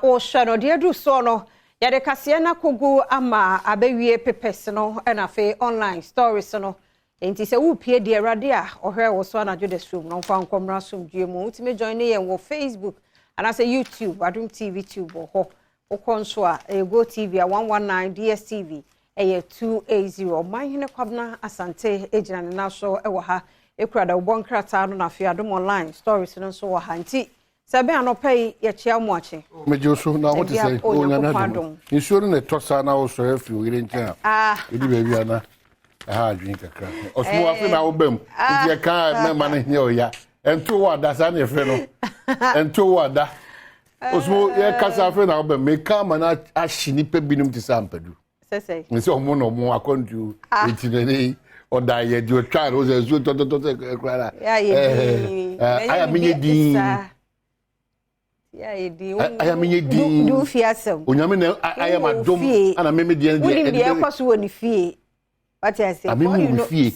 o shano de adu so no ya de kase na kogu ama abewie pepes no na fe online stories no enti se wo pie de awrade a ohwe wo so na jode stream no fa nkomra somdue mu utime join yen wo Facebook and I say YouTube Adom TV tube ho okonso a Go TV a 119 DSTV 280 manhene kwabna asante ejina ne na so wo ha ekura da bonkrata no na fe Adom online stories no so wo ha nti sebe anopai ye chia mu ache mejoso na what say o nyana insure ne tosa na wo so afi o ire ntia edi ba bia na ha adwin kakra osmo afi na wo bam ntia ka me ma ne hia o ya ento wa da sa na efe no ento wa da osmo ye kasa afi na wo bam me ka ma na ahini pe binum ti sampadu sese me se omo no mo akontu etinene o da ye di o twa o ze zo to kra aya minye di I am in do fiasem. Unyame I am Adom and I meme di end. We kwaso woni fie. What I say? I mean fie.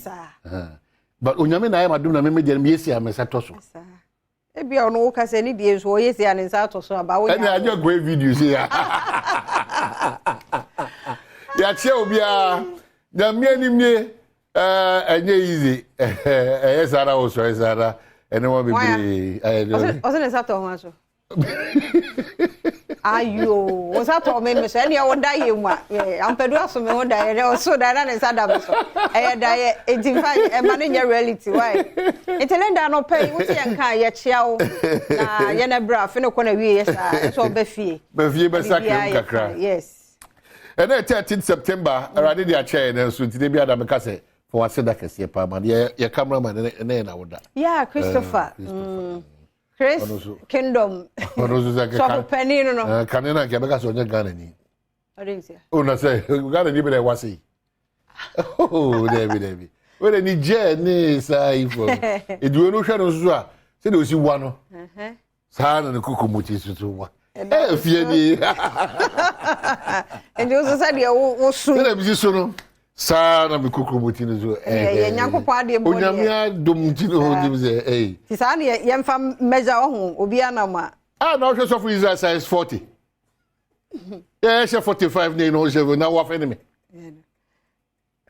But unyame na I am Adom na meme di me yesi amesa toso. E bia ono ka se ni die so yesi anesa toso aba wo. And I just great videos here. Ya che obia na me animie enye easy. Esara wo so esara. Ene wo bebre. Oso sa to ho so. Ayo, was that all me say any wonder you wa. Am pedu aso me wonder e so da na sada so. E da e edify e manager reality why. Intelenda no pay wuti enka ye chia wo na ye na bra fe no ko na wie yes so be fie. Be fie be sakram kakra. Yes. And 13 September already dey chair na so ntide bi Adam ka say for waseda kase pa man ye cameraman na woda. Yeah, Christopher. Chris Kingdom. So penny no. Kanena ke beka so nya Ghana ni. I didn't say. Oh na say Ghana ni be dey wasi. Oh, David. We ni je ni sai fo. Eduwe no hwe no so a se de osi wa no. Sa na kukumoti so wa. Fie ni. And you say dey wo so. Se de bi so no. Sa na me kukumoti no so. Nyankopon ade mo. Onyame adom ti no ho say ti sa na ye mfa measure ho obi anama. Na hwe so for Israel size 40. Yeah, 45 na no je na wa fe ni me.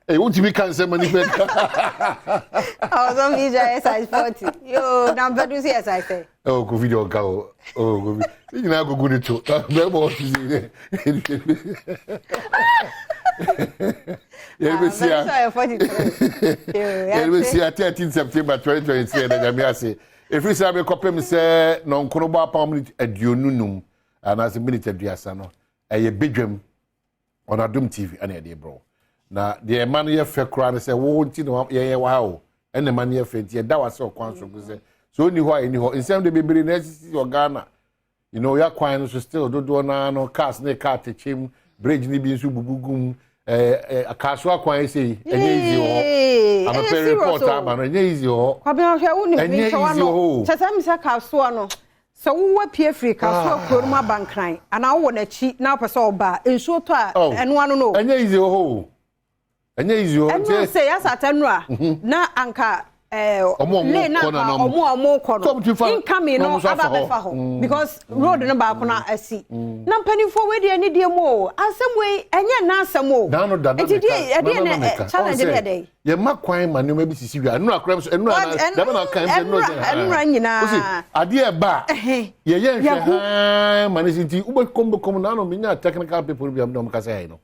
Won't you be cancer money? I was on Israel size 40. Yo, now better see as I say. Oh, go video go. Oh, go. You know go good to. We see 13 September 2023 na me say. If we say be kopem say no nkono ba pam aduonunum ana se minute aduasa no. Eye bedwam on Adom TV ana dey bro. Na the man ye fe kra na say wo nti no ye wa o ene man ye fe nti da wase okwan so say so ni ho ani ho insem de bebere na sisi o Ghana you know ya kwan no so still dodo na no cars na car techim bridge ni bi nso bubugum akaso akwan say enye easy ho am a report am no enye easy ho kwa be hwe wo ni bi so no chesam se kaso no so wo pie free kaso koruma bankran ana wo na chi na pese oba enso to a eno ano no enye easy ho enye easy o je say yes atenua na anka le na omo kono income no aba be fa ho because road no ba kono asi na mpani for we dey ni dey mo asem we enye na asem o enti dey na challenge dey dey ye makwan ma ne ma bi sisi wi anu akram so anu na na kan se no anu nyina ade e ba ye hwe ha ma ne sinti ube kombo na no minya technical people bi am no ka say no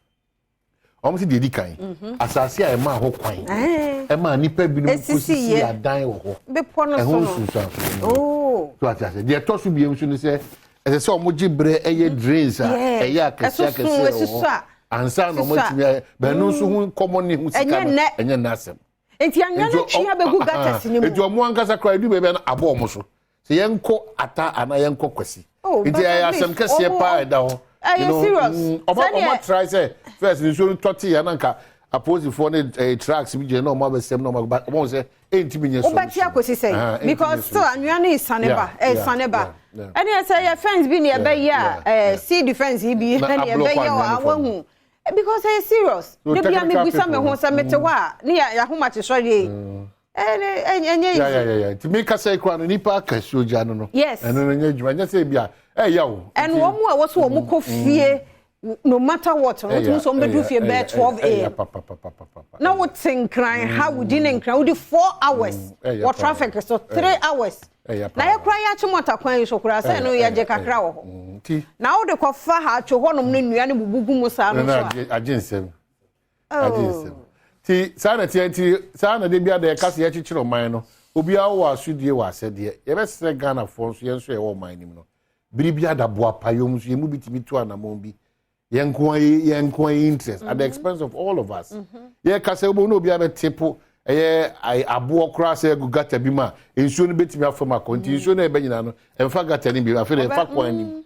almost the edikan asase a ma ho kwan e ma nipa binum kusisi adan wo ho be pono so oh so atase de to so biem so ni se ese se omo gibre eye drains a eye akese ansa no mo timi be no so hu common ni hu sika enye nasem enti anya na twia be gu gata sinimu enti omo ankasa kra du be na abo omo so se yenko ata ana yenko kwasi enti ayasem kese pa da ho you know, serious. Omo try say first you should 30 ya nanka opposing for the tracks bi je no ma be sem no ma ba omo say entimi nye so. Obati akosi say because still anwa na isaneba saneba. And you say your friends bi na be ya see defense bi na be ya awu because say serious. They be am bi some ho say mete wa na ya homa che sori Yeah. To make us say crown nipa ka soja no. Yes. And no nya dwuma nya say bia yawo. And wo mu a wo so wo ko fie no matter what, no to so mbedu fie be 12 am. Now what think crying how would you nkran would 4 hours. What traffic so 3 hours. Na ye kra ya chimota kwan so kra say no ye je kakra wo ho. Na wo de kofa ha atwo ho nom no nua ne bubugu mu sa no so a. Agensem. Ti sana de bia de kase ye chichiro man no. Obi awo asudie wa asede. Ye be sere Ghana for so ye so ye wo man nim no. Biribia da boa payom so ye mu bitimi to anamon bi. Yenkwan interest at the expense of all of us. Ye kase obo no obi abetepo abo okra se gugata bi ma ensuo no betimi afama konti ensuo no ebe nyina no emfa gata ni bi afi na emfa kwan ni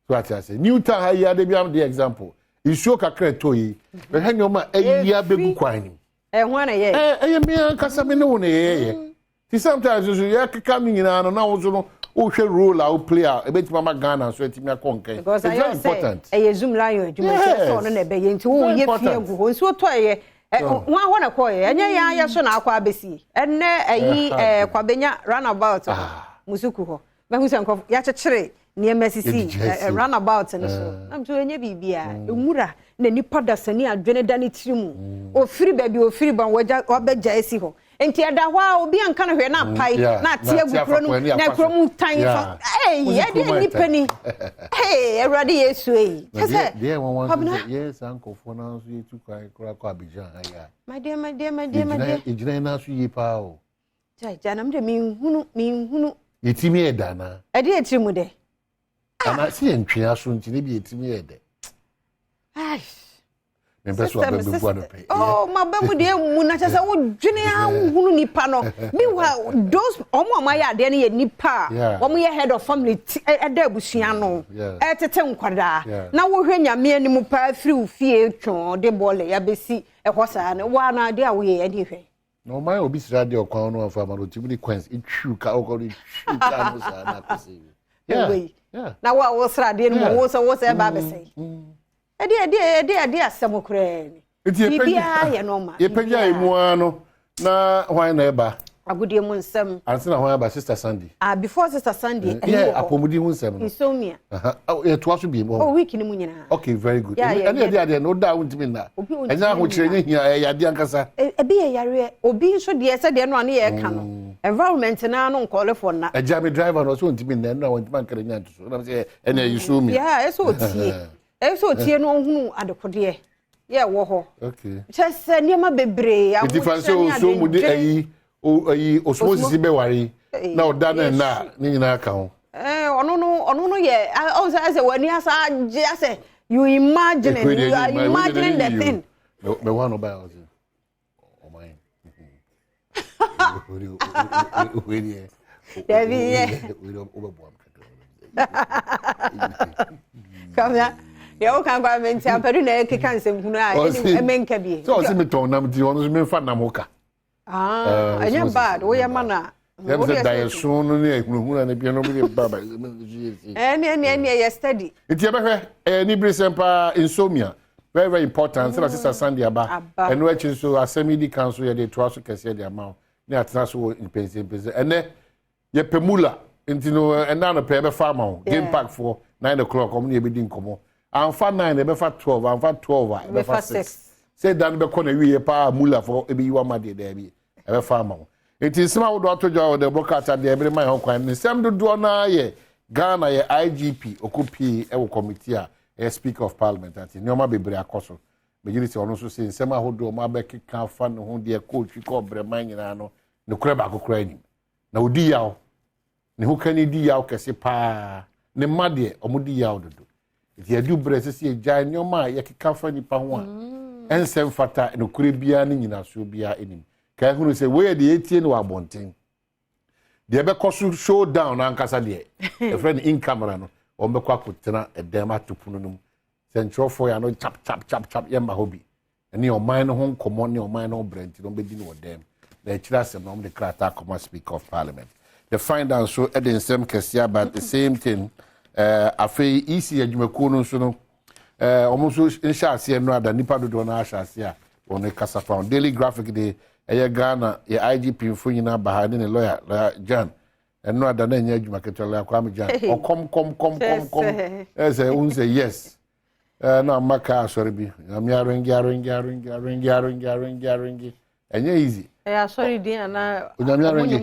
so ati say Newton ha ya de bi am the example ensuo kakra to yi be hanyo ma eya begu kwan ni Ho na ye me kasa me no na ye ti sometimes so ye kaka mi nyina no na wo so no o hwe role a o play a ebetimi ma Ghana so etimi akonkan it's very important zoom lion adwuma so no na be ye nti wo ye fie gu ho nso to ye wa na ko ye enye ya so na akwa abesi enne ayi kwabenya runabout musuku ho ma hu se nko ya chechire ne mesisi runabout no so na so enye bibia emura na nipa da sani adwene da ne tirimu ofiri ba bi ofiri ban wabeja esi ho enti ada hwa obi anka no hwe na pai na tie agukro no na kromu tan fa ye de nipa ni Eradi Yesu kase yes uncle for now so you kura kwa Abidjan aya my dear ejina na so yi pa o ja na mde mi hunu yetimi eda na ade etirimu de ana si entwe aso ntine bi yetimi ede oh my baby de mu na chese wo dwene a hunu nipa no meanwhile those omo amaya de ne nipa omo ye head of family eda abusua no etete nkwada na wo hwe nyame anim pa free ufie twon de bole ya besi ehosa na wa na de a wo ye de hwe no my obi sira de okwan no afa ma no tibuni queens itwu ka okori itwu ka no sa na kose na wo sira de no wo so e ba be say ade asem kure ni bibia ye no ma ye pagya emu ano na hwan na eba agudie mu nsem anse na hwan eba sister Sandy before sister Sandy apomudi hu nsem no insomnia ye to aso bi mo week ni mu nyina okay very good ade no da wuntimi na enya ho kire nya ya ade ankasa ebi ye yare obi nso de ese de no ane ye ka no environment na no call for na eja me driver no so wuntimi na no wuntimi ankare nya ntuso na say ena insomnia eso tie eso tie no hunu adekode ye wo ho okay chese niema bebre a difference so mu de ayi osmosis be wari na oda na ni nyina aka ho ono no ye o say wani asa je ase you imagine the thing me one by us oh my we don't overboard come here yo kan kwa menti ampadu na ekeka nsem hunu a emenka bi so se meton nam ti ono me fa nam hoka anya bad wo yamana dem se dai so no ne hunu na bia no bi baba ene ye study iti ebehwe ni brisempa insomnia very very important say sister Sandy aba eno achi so assembly di council ye dey to aso kese dey amount na atena so in pension ene ye pemula intino ena no pe be farm game park for 9 o'clock om na be di nkomo anfa 9 e be fa 12 anfa 12 e be fa 6 say dan be ko na wiye pa mula for e be yiwa ma de da bi e be fa ma enti sima wo do atojo de bokata de be man kwan ni sem do na ye Ghana ye IGP okupi e wo committee a speaker of parliament ati ni o ma bebre akoso be giri se ono so se sem ahodo ma be keka fa ne ho de coach ko bre man nyina no ne kura ba kokura ni na odi yawo ne ho kan di yawo kese pa ne ma de omudi yawo dodo iti adu brese se gya nyoma ye keka fa nipa ho a ensem fata no kure bia ne nyina so bia enim ka hunu se we de etie no abonten de be koso showdown ankasa de e friend in camera no o be kwa kutena edem atupunu num centrofo ya no chap ye ma hobi eni o man no ho nkomo ne o man no brent no be di no dem na kira se no de krata come speaker of parliament the find out so eden sem kese about the same thing afei isi adwumakuo no so no omo so insha ase no ada nipa dodo na asha ase a one kasa found daily graphic de eye Ghana ye IGP mfo nyina ba ha ne lawyer Jan eno ada na nya adwuma ketole akwa Jan okom kom say unse yes na maka asori bi nyame arengi enye easy asori din na nyame arengi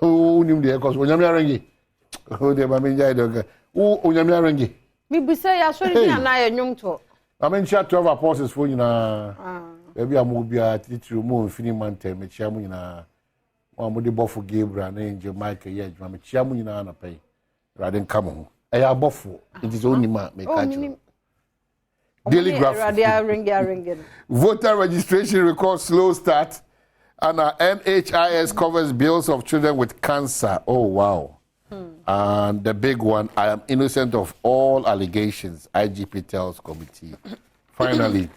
unim de cause nyame arengi o de ba me njai de nyame arengi mi bi say asori din na ye nwumto amencha 12 apostles for nyina baby amobia titiri mu mfini mante me chia mu nyina mo de bofo Gabriel na Angel Michael ye adwuma me chia mu nyina na pai rade nka mo eya bofo it is only ma me catch daily graphic voter registration records slow start and our NHIS covers bills of children with cancer. Oh wow. And the big one, I am innocent of all allegations, IGP tells committee. Finally,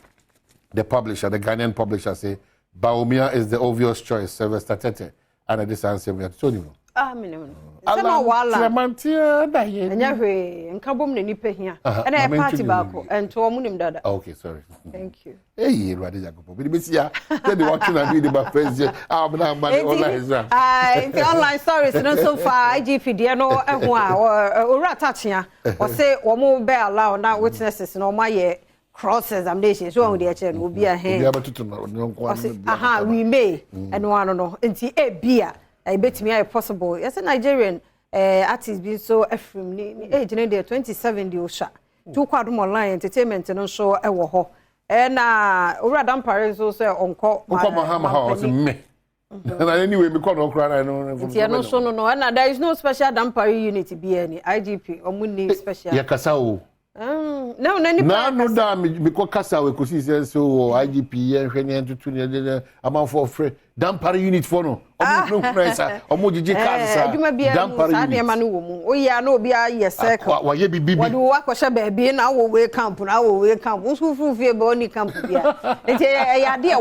the publisher, the Ghanaian publisher, say Baumia is the obvious choice. Sylvester Tete, and this answer we have told you. Minimum. Sama wala. Tremantia da ye. Nyahwe, nkabom ne nipa hia. Na e party baako, ento omunim dada. Okay, sorry. Thank you. Hey, Rade Jacopo. Bi be sia. They watching and be the first. Na man online Israel. The online stories no so far IGP de no eho a ora tachia. O say wo mo be allow na witnesses no ma ye cross examination so on the chair no bi a hen. Bi abatutu no nkwa. Aha, we may. Eno ano no. Enti e bia I bet me possible. Yes, a Nigerian artist being so Ephraim age in 27 the Osha. Two quadrum online entertainment and show a woho. And Radam Paris also on call. House me. And anyway, because no cry, I know. No, and there is no special Dampari unit be any IGP or Muni special. Yakasao. No, no, damn, because Casa we could see so IGP and Henry to 20 amount for free. Dampari unit for no. Omoji cancer. You may be a Manu. Oh, yeah, no, be a yes, sir. Why you be what do walk was a baby and I will wake camp and I will wake camp. Who fear bony camp? And say, idea,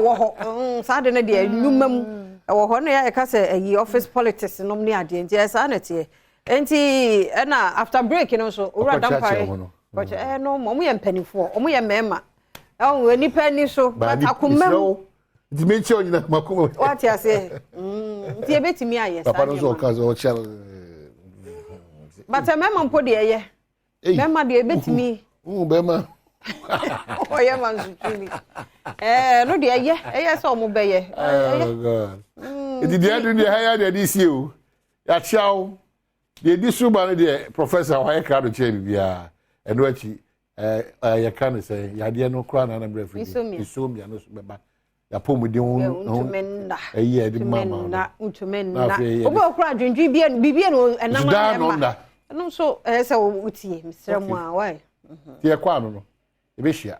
Saturday, dear, you mum, or honey, I can say a office politics and omnia, dear sanity. And after breaking also, Dampari. But no, mommy and penny for, or me and mamma. Oh, any penny so, but I could know. It's me showing that Makumo. What you say? Dear Betty, me, yes. But a mamma put the air. Mamma, dear Betty, me. Oh, Bema. Oh, yeah, man. No, dear, yes, or mobile. Oh, God. It did the end of the higher than this you. That shall. The distributor, the professor, why can't change? Yeah. And what you can say, Yadia no crown and I'm referring to so me, no remember. Ya pom with the own a year, the mamma, to men. Oh, cried in BBN and I'm so as I would see Mr. Why? Dear Quano, Bishia.